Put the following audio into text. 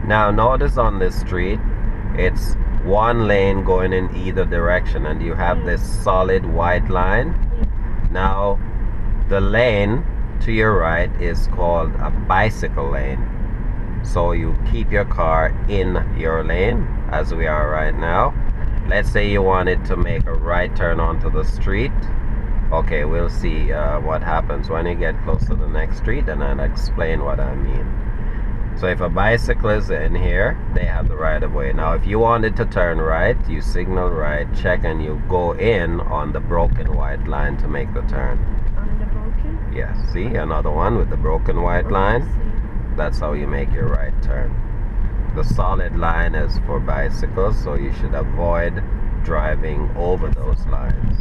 Now notice on this street, it's one lane going in either direction, and you have this solid white line. Now the lane to your right is called a bicycle lane. So you keep your car in your lane, as we are right now. Let's say you wanted to make a right turn onto the street. Okay, we'll see what happens when you get close to the next street, and I'll explain what I mean. So if a bicycle is in here, they have the right of way. Now if you wanted to turn right, you signal right, check, and you go in on the broken white line to make the turn. On the broken? Yes, see, another one with the broken white line. That's how you make your right turn. The solid line is for bicycles, so you should avoid driving over those lines.